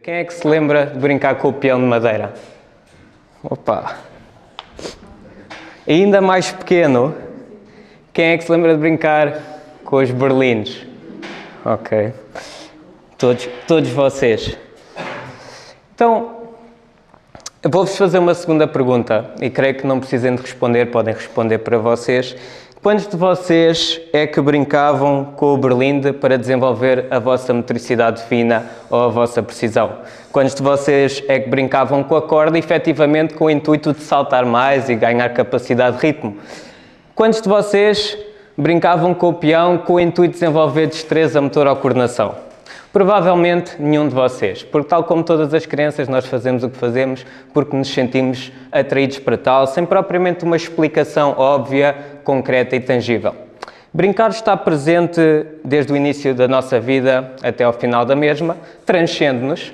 Quem é que se lembra de brincar com o peão de madeira? Opa! Ainda mais pequeno, quem é que se lembra de brincar com os berlines? Ok. Todos vocês. Então, eu vou-vos fazer uma segunda pergunta e creio que não precisem de responder, podem responder para vocês. Quantos de vocês é que brincavam com o berlinde para desenvolver a vossa motricidade fina ou a vossa precisão? Quantos de vocês é que brincavam com a corda, efetivamente com o intuito de saltar mais e ganhar capacidade de ritmo? Quantos de vocês brincavam com o peão com o intuito de desenvolver destreza motora ou coordenação? Provavelmente nenhum de vocês, porque tal como todas as crianças nós fazemos o que fazemos porque nos sentimos atraídos para tal, sem propriamente uma explicação óbvia, concreta e tangível. Brincar está presente desde o início da nossa vida até ao final da mesma, transcende-nos.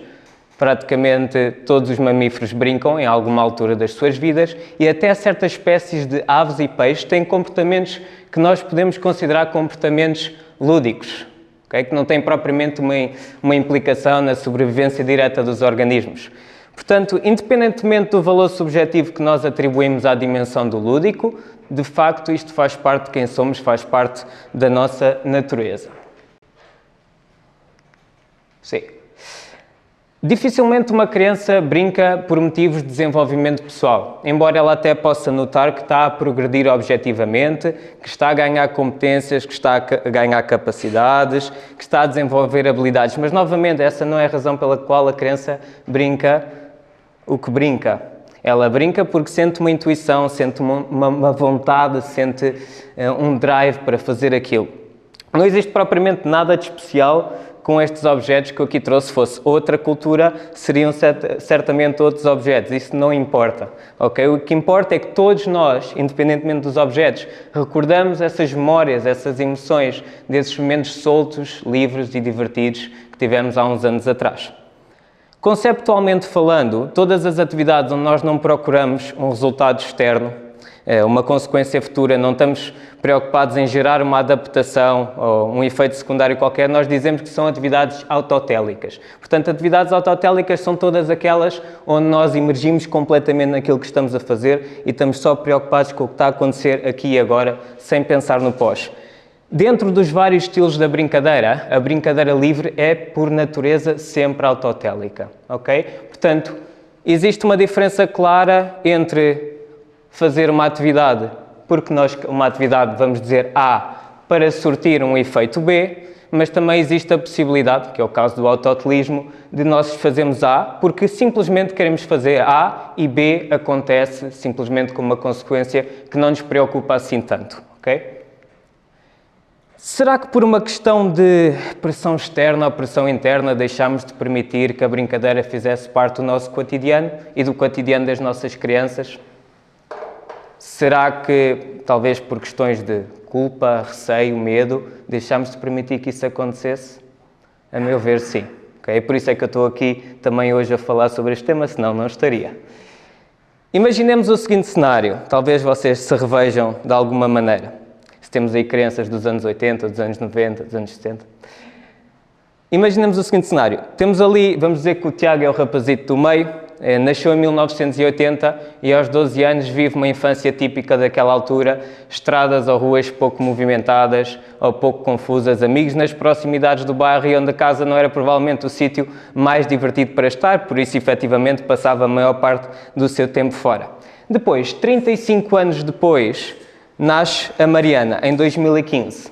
Praticamente todos os mamíferos brincam em alguma altura das suas vidas e até certas espécies de aves e peixes têm comportamentos que nós podemos considerar comportamentos lúdicos. Okay? Que não tem propriamente uma implicação na sobrevivência direta dos organismos. Portanto, independentemente do valor subjetivo que nós atribuímos à dimensão do lúdico, de facto isto faz parte de quem somos, faz parte da nossa natureza. Sim. Dificilmente uma criança brinca por motivos de desenvolvimento pessoal, embora ela até possa notar que está a progredir objetivamente, que está a ganhar competências, que está a ganhar capacidades, que está a desenvolver habilidades. Mas, novamente, essa não é a razão pela qual a criança brinca o que brinca. Ela brinca porque sente uma intuição, sente uma vontade, sente um drive para fazer aquilo. Não existe propriamente nada de especial com estes objetos que eu aqui trouxe. Se fosse outra cultura, seriam certamente outros objetos. Isso não importa. Okay? O que importa é que todos nós, independentemente dos objetos, recordamos essas memórias, essas emoções, desses momentos soltos, livres e divertidos que tivemos há uns anos atrás. Conceptualmente falando, todas as atividades onde nós não procuramos um resultado externo, uma consequência futura, não estamos preocupados em gerar uma adaptação ou um efeito secundário qualquer, nós dizemos que são atividades autotélicas. Portanto, atividades autotélicas são todas aquelas onde nós imergimos completamente naquilo que estamos a fazer e estamos só preocupados com o que está a acontecer aqui e agora, sem pensar no pós. Dentro dos vários estilos da brincadeira, a brincadeira livre é, por natureza, sempre autotélica. Ok? Portanto, existe uma diferença clara entre fazer uma atividade, porque uma atividade, vamos dizer, A, para surtir um efeito B, mas também existe a possibilidade, que é o caso do autotelismo, de nós fazermos A, porque simplesmente queremos fazer A e B acontece simplesmente como uma consequência que não nos preocupa assim tanto. Ok? Será que por uma questão de pressão externa ou pressão interna deixámos de permitir que a brincadeira fizesse parte do nosso cotidiano e do cotidiano das nossas crianças? Será que, talvez por questões de culpa, receio, medo, deixámos de permitir que isso acontecesse? A meu ver, sim. Okay? Por isso é que eu estou aqui também hoje a falar sobre este tema, senão não estaria. Imaginemos o seguinte cenário, talvez vocês se revejam de alguma maneira. Se temos aí crianças dos anos 80, dos anos 90, dos anos 70. Imaginemos o seguinte cenário. Temos ali, vamos dizer que o Tiago é o rapazito do meio, nasceu em 1980 e aos 12 anos vive uma infância típica daquela altura, estradas ou ruas pouco movimentadas ou pouco confusas, amigos nas proximidades do bairro e onde a casa não era provavelmente o sítio mais divertido para estar, por isso efetivamente passava a maior parte do seu tempo fora. Depois, 35 anos depois, nasce a Mariana, em 2015.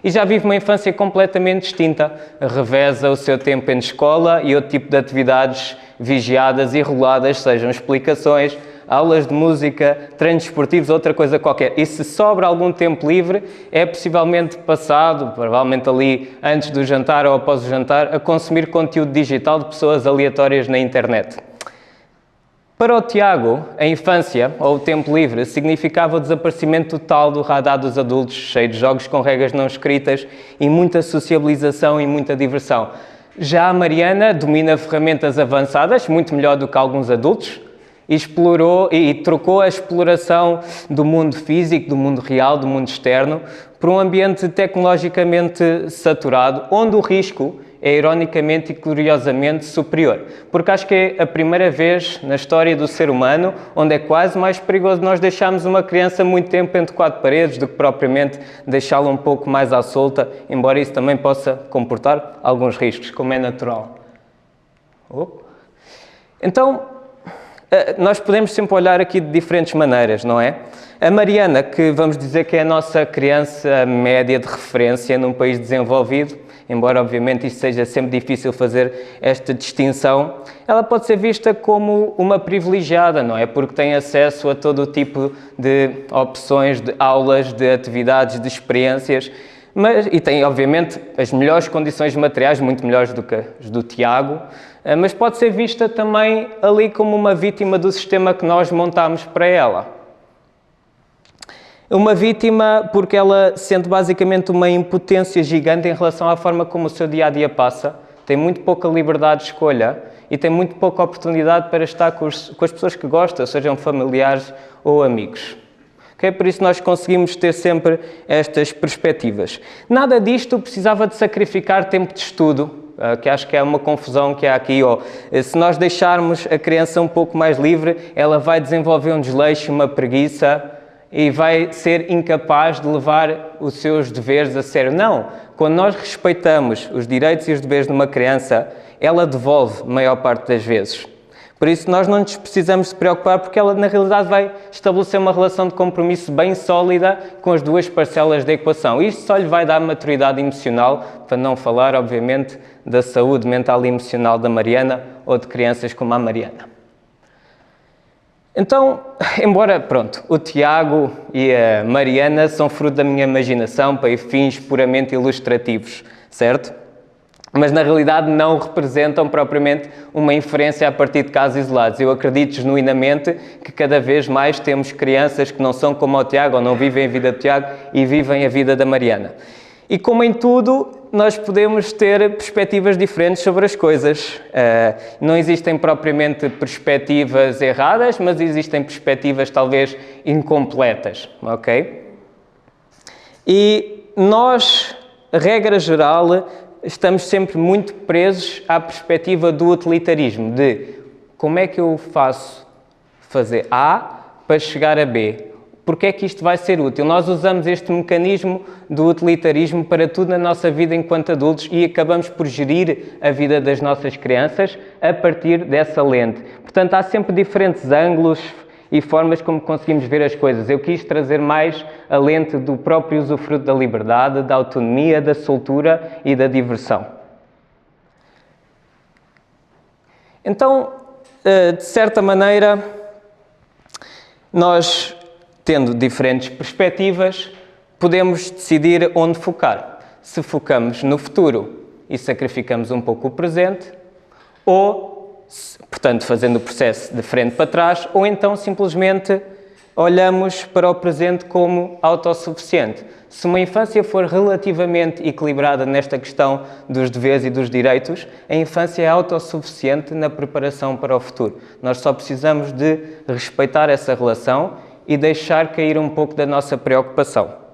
E já vive uma infância completamente distinta, reveza o seu tempo em escola e outro tipo de atividades vigiadas e reguladas, sejam explicações, aulas de música, treinos esportivos, outra coisa qualquer. E se sobra algum tempo livre, é possivelmente passado, provavelmente ali antes do jantar ou após o jantar, a consumir conteúdo digital de pessoas aleatórias na internet. Para o Tiago, a infância, ou o tempo livre, significava o desaparecimento total do radar dos adultos, cheio de jogos com regras não escritas e muita sociabilização e muita diversão. Já a Mariana domina ferramentas avançadas, muito melhor do que alguns adultos, e explorou e trocou a exploração do mundo físico, do mundo real, do mundo externo, por um ambiente tecnologicamente saturado, onde o risco é ironicamente e curiosamente superior. Porque acho que é a primeira vez na história do ser humano onde é quase mais perigoso nós deixarmos uma criança muito tempo entre quatro paredes do que propriamente deixá-la um pouco mais à solta, embora isso também possa comportar alguns riscos, como é natural. Então, nós podemos sempre olhar aqui de diferentes maneiras, não é? A Mariana, que vamos dizer que é a nossa criança média de referência num país desenvolvido, embora obviamente isto seja sempre difícil fazer esta distinção, ela pode ser vista como uma privilegiada, não é? Porque tem acesso a todo o tipo de opções, de aulas, de atividades, de experiências, e tem obviamente as melhores condições materiais, muito melhores do que as do Tiago, mas pode ser vista também ali como uma vítima do sistema que nós montámos para ela. Uma vítima porque ela sente basicamente uma impotência gigante em relação à forma como o seu dia-a-dia passa, tem muito pouca liberdade de escolha e tem muito pouca oportunidade para estar com as pessoas que gosta, sejam familiares ou amigos. Okay? Por isso nós conseguimos ter sempre estas perspectivas. Nada disto precisava de sacrificar tempo de estudo, que acho que é uma confusão que há aqui. Se nós deixarmos a criança um pouco mais livre, ela vai desenvolver um desleixo, uma preguiça, e vai ser incapaz de levar os seus deveres a sério. Não! Quando nós respeitamos os direitos e os deveres de uma criança, ela devolve a maior parte das vezes. Por isso nós não nos precisamos se preocupar, porque ela na realidade vai estabelecer uma relação de compromisso bem sólida com as duas parcelas da equação. Isto só lhe vai dar maturidade emocional, para não falar obviamente da saúde mental e emocional da Mariana ou de crianças como a Mariana. Então, embora, o Tiago e a Mariana são fruto da minha imaginação para fins puramente ilustrativos, certo? Mas na realidade não representam propriamente uma inferência a partir de casos isolados. Eu acredito genuinamente que cada vez mais temos crianças que não são como o Tiago ou não vivem a vida do Tiago e vivem a vida da Mariana. E como em tudo, nós podemos ter perspectivas diferentes sobre as coisas. Não existem propriamente perspectivas erradas, mas existem perspectivas talvez incompletas, ok? E nós, regra geral, estamos sempre muito presos à perspectiva do utilitarismo, de como é que eu faço fazer A para chegar a B? Porque é que isto vai ser útil? Nós usamos este mecanismo do utilitarismo para tudo na nossa vida enquanto adultos e acabamos por gerir a vida das nossas crianças a partir dessa lente. Portanto, há sempre diferentes ângulos e formas como conseguimos ver as coisas. Eu quis trazer mais a lente do próprio usufruto da liberdade, da autonomia, da soltura e da diversão. Então, de certa maneira, nós, tendo diferentes perspectivas, podemos decidir onde focar. Se focamos no futuro e sacrificamos um pouco o presente, ou, portanto, fazendo o processo de frente para trás, ou então simplesmente olhamos para o presente como autossuficiente. Se uma infância for relativamente equilibrada nesta questão dos deveres e dos direitos, a infância é autossuficiente na preparação para o futuro. Nós só precisamos de respeitar essa relação e deixar cair um pouco da nossa preocupação.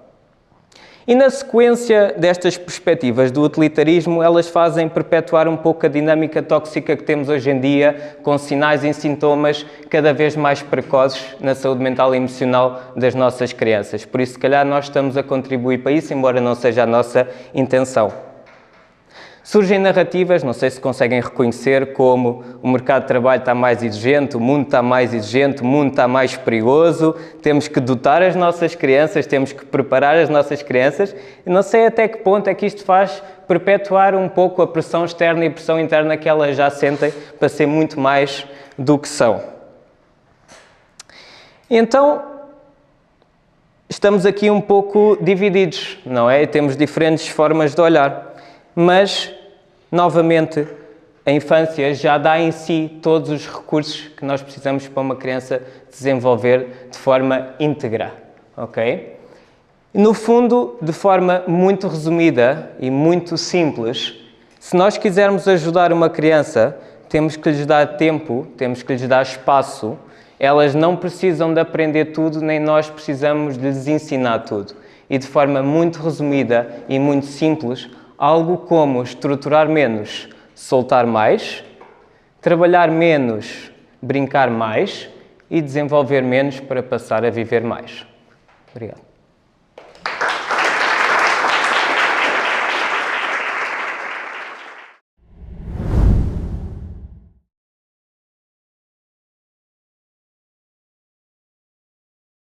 E na sequência destas perspectivas do utilitarismo, elas fazem perpetuar um pouco a dinâmica tóxica que temos hoje em dia, com sinais e sintomas cada vez mais precoces na saúde mental e emocional das nossas crianças. Por isso, se calhar, nós estamos a contribuir para isso, embora não seja a nossa intenção. Surgem narrativas, não sei se conseguem reconhecer, como o mercado de trabalho está mais exigente, o mundo está mais exigente, o mundo está mais perigoso, temos que dotar as nossas crianças, temos que preparar as nossas crianças. E não sei até que ponto é que isto faz perpetuar um pouco a pressão externa e a pressão interna que elas já sentem para ser muito mais do que são. Então, estamos aqui um pouco divididos, não é? E temos diferentes formas de olhar. Mas, novamente, a infância já dá em si todos os recursos que nós precisamos para uma criança desenvolver de forma íntegra, ok? No fundo, de forma muito resumida e muito simples, se nós quisermos ajudar uma criança, temos que lhes dar tempo, temos que lhes dar espaço. Elas não precisam de aprender tudo, nem nós precisamos de lhes ensinar tudo. E de forma muito resumida e muito simples, algo como estruturar menos, soltar mais, trabalhar menos, brincar mais e desenvolver menos para passar a viver mais. Obrigado.